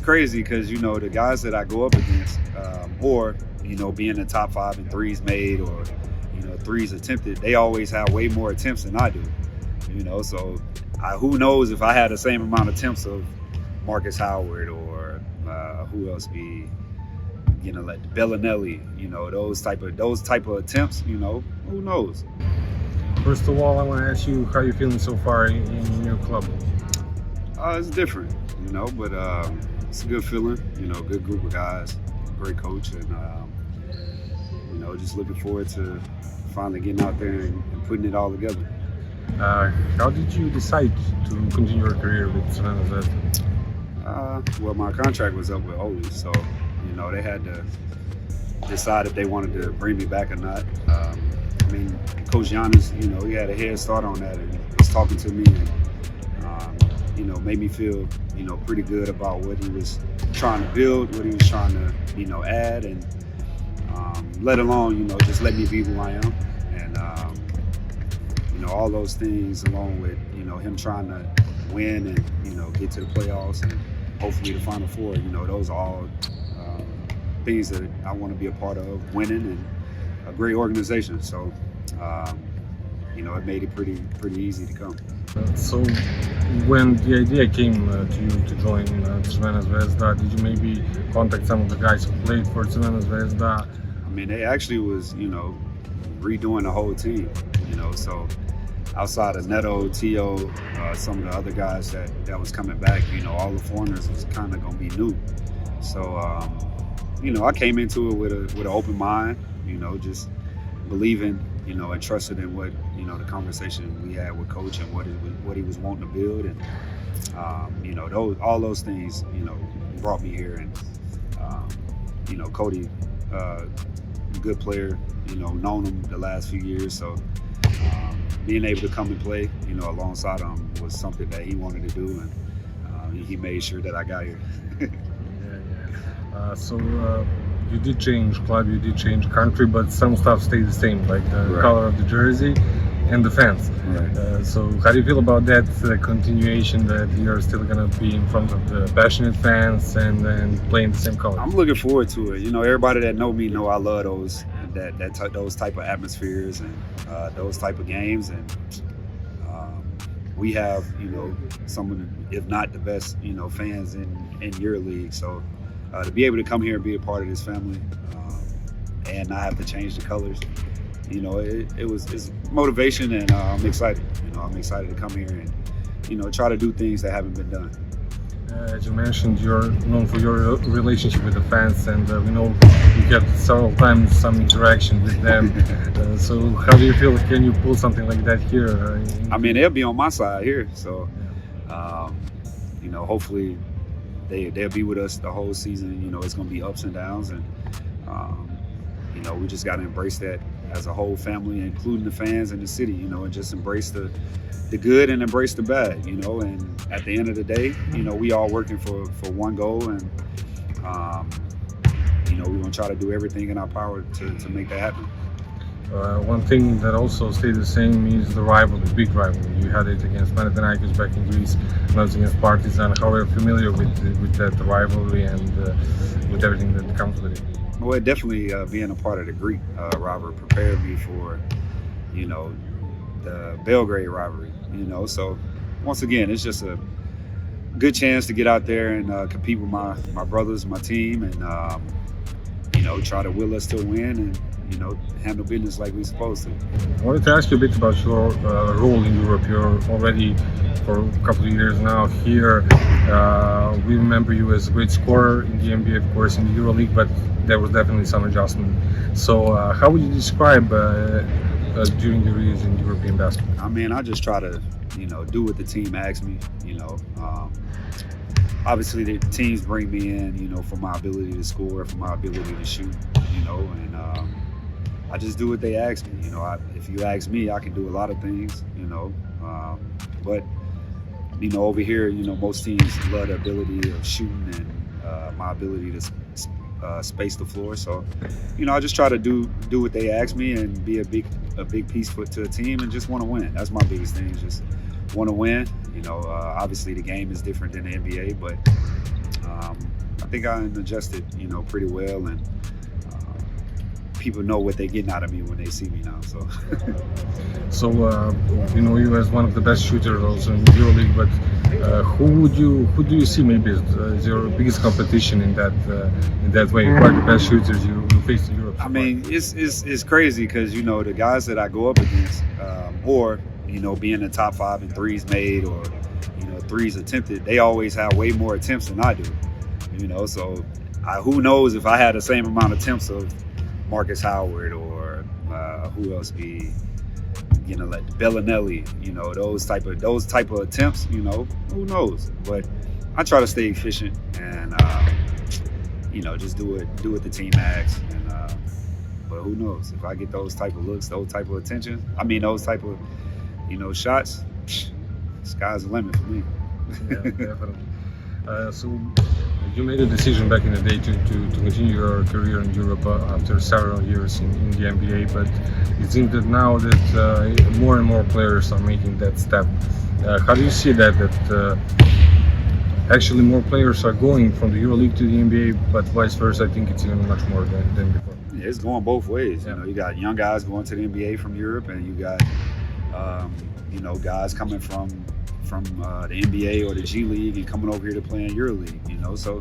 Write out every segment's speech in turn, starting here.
crazy because, the guys that I go up against, or, being in the top 5 in threes made or, threes attempted, they always have way more attempts than I do, So who knows if I had the same amount of attempts of Marcus Howard or who else be, like Bellinelli, those type of attempts, who knows? First of all, I want to ask you how you're feeling so far in your club. It's different, but it's a good feeling, good group of guys, great coach, and just looking forward to finally getting out there and putting it all together. How did you decide to continue your career with Crvena Zvezda? Well, my contract was up with Oli, so they had to decide if they wanted to bring me back or not. Coach Giannis, he had a head start on that and was talking to me and made me feel pretty good about what he was trying to build, what he was trying to add, and let alone just let me be who I am. And all those things, along with him trying to win and get to the playoffs and hopefully the Final Four, those are all things that I want to be a part of, winning and a great organization. So it made it pretty easy to come. So when the idea came to you to join Crvena Zvezda, did you maybe contact some of the guys who played for Crvena Zvezda? They actually was redoing the whole team, so outside of Neto, Teo, some of the other guys that was coming back, all the foreigners was kind of going to be new. So, I came into it with an open mind, just believing, and trusted in what, the conversation we had with Coach and what he was wanting to build. And, all those things, brought me here. And, Cody, good player, known him the last few years. So, being able to come and play, alongside him was something that he wanted to do, and he made sure that I got here. So you did change club, you did change country, but some stuff stayed the same, like the color of the jersey and the fans. Right. So how do you feel about that continuation, that you're still going to be in front of the passionate fans and playing the same colors? I'm looking forward to it. Everybody that know me know I love those type of atmospheres and those type of games, and we have some of the, if not the best fans in Euroleague. So to be able to come here and be a part of this family and not have to change the colors, it's motivation, and I'm excited. I'm excited to come here and try to do things that haven't been done. As you mentioned, you're known for your relationship with the fans, and we know you had several times some interaction with them. So how do you feel? Can you pull something like that here? They'll be on my side here, so hopefully they'll be with us the whole season. It's going to be ups and downs, and we just got to embrace that as a whole family, including the fans and the city. And just embrace the good and embrace the bad. And at the end of the day, we all working for one goal, and we're going to try to do everything in our power to make that happen. One thing that also stayed the same is the rivalry, big rivalry. You had it against Panathinaikos back in Greece, now it's against Partizan. How are you familiar with that rivalry and with everything that comes with it? Well, definitely being a part of the Greek rivalry prepared me for, the Belgrade rivalry. So once again, it's just a good chance to get out there and compete with my brothers, my team, and try to will us to win and handle business like we're supposed to. I wanted to ask you a bit about your role in Europe. You're already for a couple of years now here. We remember you as a great scorer in the NBA, of course, in the Euroleague, but there was definitely some adjustment. So how would you describe during your years in European basketball? I just try to, do what the team asks me. Obviously the teams bring me in, for my ability to score, for my ability to shoot, and I just do what they ask me. If you ask me, I can do a lot of things, but over here, most teams love the ability of shooting and my ability to space the floor. So, I just try to do what they ask me and be a big piece to a team and just want to win. That's my biggest thing. Just want to win. Obviously the game is different than the NBA, but think I adjusted, pretty well, and people know what they're getting out of me when they see me now. So, So you as one of the best shooters also in Euroleague, but who do you see maybe as your biggest competition in that way? Who are the best shooters you face in Europe? I mean, it's crazy because the guys that I go up against, or being the top 5 in threes made, or threes attempted, they always have way more attempts than I do. So who knows if I had the same amount of attempts of Marcus Howard, or who else be, like Bellinelli, those type of attempts, who knows? But I try to stay efficient and just do what the team asks. And but who knows if I get those type of looks, those type of attention, those type of shots, sky's the limit for me. Yeah, definitely. So you made a decision back in the day to continue your career in Europe after several years in the NBA, but it seems that now that more and more players are making that step. How do you see that actually more players are going from the Euroleague to the NBA, but vice versa? I think it's even much more than before. Yeah, it's going both ways. Yeah. You got young guys going to the NBA from Europe, and you got guys coming from the NBA or the G League and coming over here to play in Euroleague. So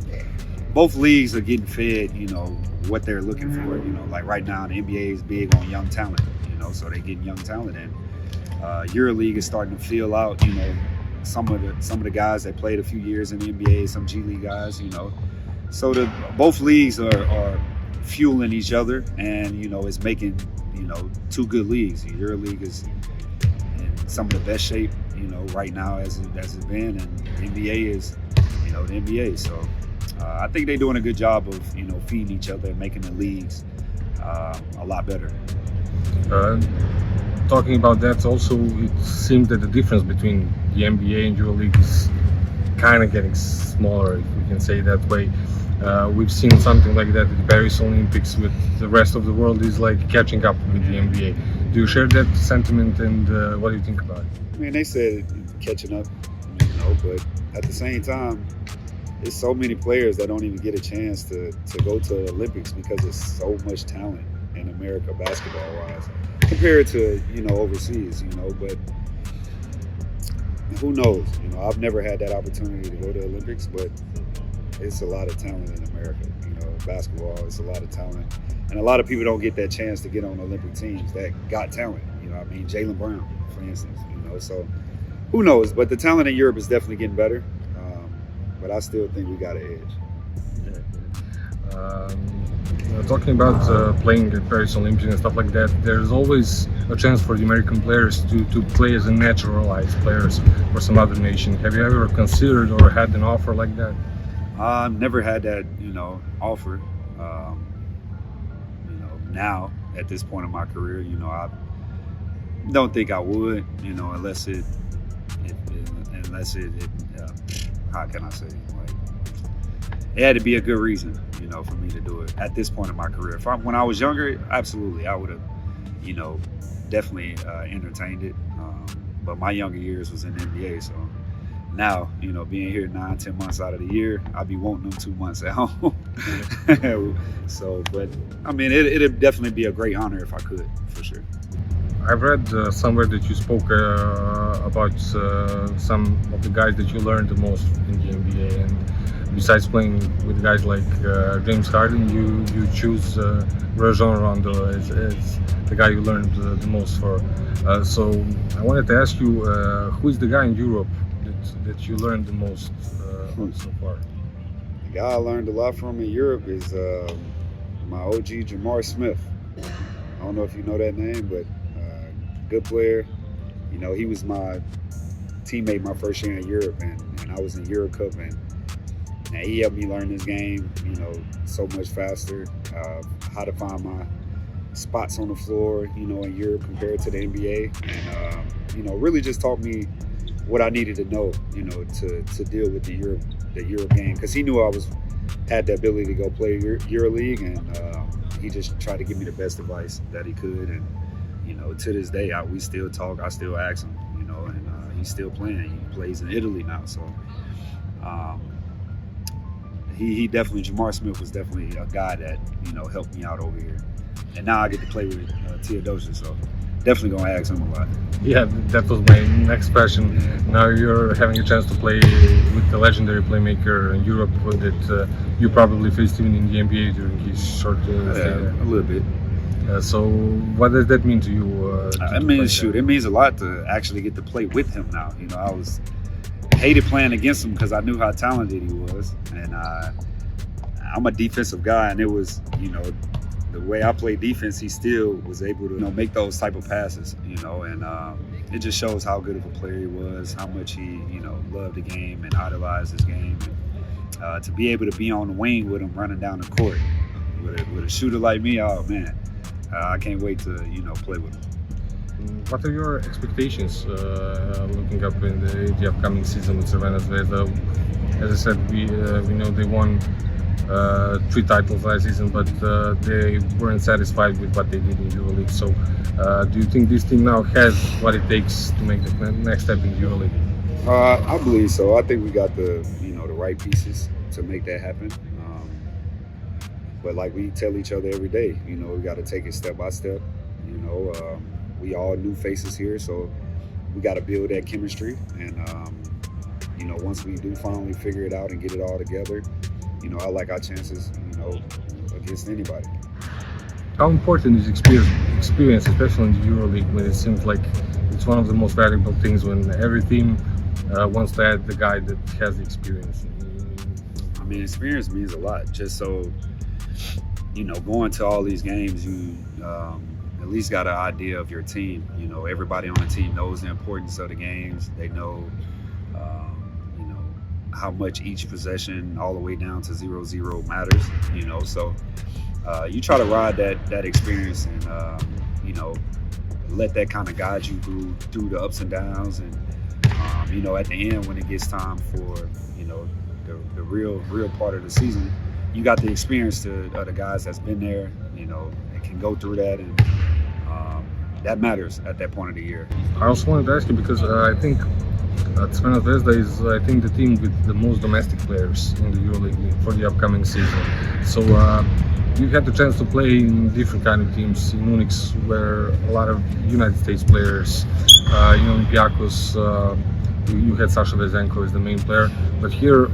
both leagues are getting fed, what they're looking for. Like right now, the NBA is big on young talent. So they're getting young talent, and Euroleague is starting to fill out, some of the guys that played a few years in the NBA, some G League guys, So both leagues are fueling each other, and it's making two good leagues. Euroleague is in some of the best shape, right now as it's been, and the NBA is, the NBA. So I think they're doing a good job of feeding each other and making the leagues a lot better. Talking about that, also it seems that the difference between the NBA and Euroleague is kind of getting smaller, if we can say that way. We've seen something like that at the Paris Olympics, with the rest of the world is like catching up with the NBA. Do you share that sentiment, and what do you think about it? They said catching up, but at the same time, there's so many players that don't even get a chance to go to the Olympics because there's so much talent in America basketball-wise compared to, overseas, but who knows? I've never had that opportunity to go to the Olympics, but it's a lot of talent in America. Basketball, it's a lot of talent. And a lot of people don't get that chance to get on Olympic teams that got talent. Jaylen Brown, for instance, so who knows? But the talent in Europe is definitely getting better. But I still think we got an edge. Talking about playing the Paris Olympics and stuff like that, there's always a chance for the American players to play as a naturalized players for some other nation. Have you ever considered or had an offer like that? I've never had that, offer. Now at this point in my career, I don't think I would, unless it how can I say, it had to be a good reason, for me to do it at this point in my career. When I was younger, absolutely, I would have, definitely entertained it. But my younger years was in the NBA, so now, being here 9-10 months out of the year, I'd be wanting them 2 months at home. So, but it'd definitely be a great honor if I could, for sure. I've read somewhere that you spoke about some of the guys that you learned the most in the NBA, and besides playing with guys like James Harden, you choose Rajon Rondo as the guy you learned the most for. So I wanted to ask you, who is the guy in Europe that you learned the most on so far? The guy I learned a lot from in Europe is my OG Jamar Smith. I don't know if you know that name, but good player. He was my teammate my first year in Europe, and I was in Eurocup, and he helped me learn this game, so much faster, how to find my spots on the floor, in Europe compared to the NBA, and really just taught me what I needed to know, to deal with the Europe game, because he knew I had the ability to go play EuroLeague, and he just tried to give me the best advice that he could, and to this day we still talk. I still ask him, and he's still playing. He plays in Italy now, so he definitely, Jamar Smith was definitely a guy that, you know, helped me out over here. And now I get to play with Teodosic, so definitely gonna ask him a lot. Yeah, that was my next question. Now you're having a chance to play with the legendary playmaker in Europe that you probably faced even in the NBA during his short stay there. A little bit. So what does that mean to you? I mean, shoot, it means a lot to actually get to play with him now. You know, I hated playing against him because I knew how talented he was, and I'm a defensive guy, and it was, you know, the way I play defense, he still was able to, you know, make those type of passes, you know, and it just shows how good of a player he was, how much he, you know, loved the game and idolized his game. And, to be able to be on the wing with him running down the court with a shooter like me, oh man, I can't wait to, you know, play with him. What are your expectations looking up in the upcoming season with Crvena Zvezda? As I said, we know they won 3 titles last season, but they weren't satisfied with what they did in Euroleague. So, do you think this team now has what it takes to make the next step in Euroleague? I believe so. I think we got the, you know, the right pieces to make that happen. But like we tell each other every day, you know, we got to take it step by step. You know, we all new faces here, so we got to build that chemistry. And you know, once we do finally figure it out and get it all together, you know, I like our chances, you know, against anybody. How important is experience, especially in the EuroLeague, when it seems like it's one of the most valuable things when every team wants to add the guy that has the experience? I mean, experience means a lot. Just so, you know, going to all these games, you at least got an idea of your team. You know, everybody on the team knows the importance of the games. They know, you know, how much each possession, all the way down to 0-0, matters. You know, so you try to ride that experience and you know, let that kind of guide you through the ups and downs. And you know, at the end, when it gets time for, you know, the real part of the season, you got the experience of the guys that's been there, you know, and can go through that, and that matters at that point of the year. I also wanted to ask you, because I think Crvena Zvezda is, I think, the team with the most domestic players in the EuroLeague for the upcoming season. So you had the chance to play in different kind of teams in Unix, where a lot of United States players, in Olympiacos, you had Sasha Vezenko as the main player, but here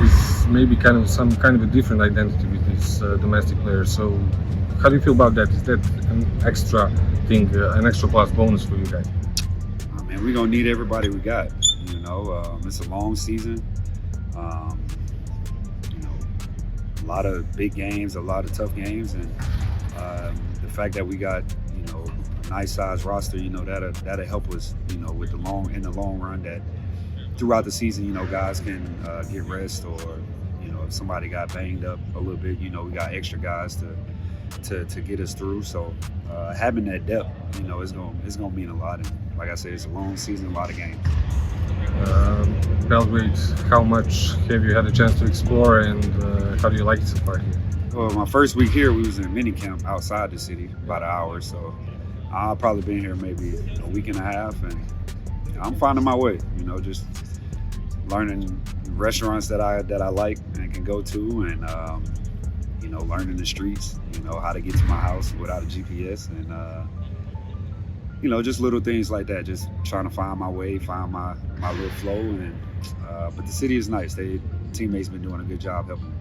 is maybe some kind of a different identity with these domestic players. So how do you feel about that? Is that an extra thing, an extra plus bonus for you guys? I mean, we're gonna need everybody we got. You know, it's a long season. You know, a lot of big games, a lot of tough games, and the fact that we got, you know, a nice size roster, you know, that'll help us, you know, with in the long run. That throughout the season, you know, guys can get rest, or, you know, if somebody got banged up a little bit, you know, we got extra guys to get us through. So having that depth, you know, it's gonna mean a lot. And like I said, it's a long season, a lot of games. Belgrade, how much have you had a chance to explore, and how do you like it so far here? Well, my first week here, we was in a mini camp outside the city, about an hour. So I've probably been here maybe a week and a half, and I'm finding my way. You know, just learning restaurants that I like and can go to, and you know, learning the streets. You know, how to get to my house without a GPS, and you know, just little things like that. Just trying to find my way, find my little flow. And but the city is nice. Teammates been doing a good job helping me.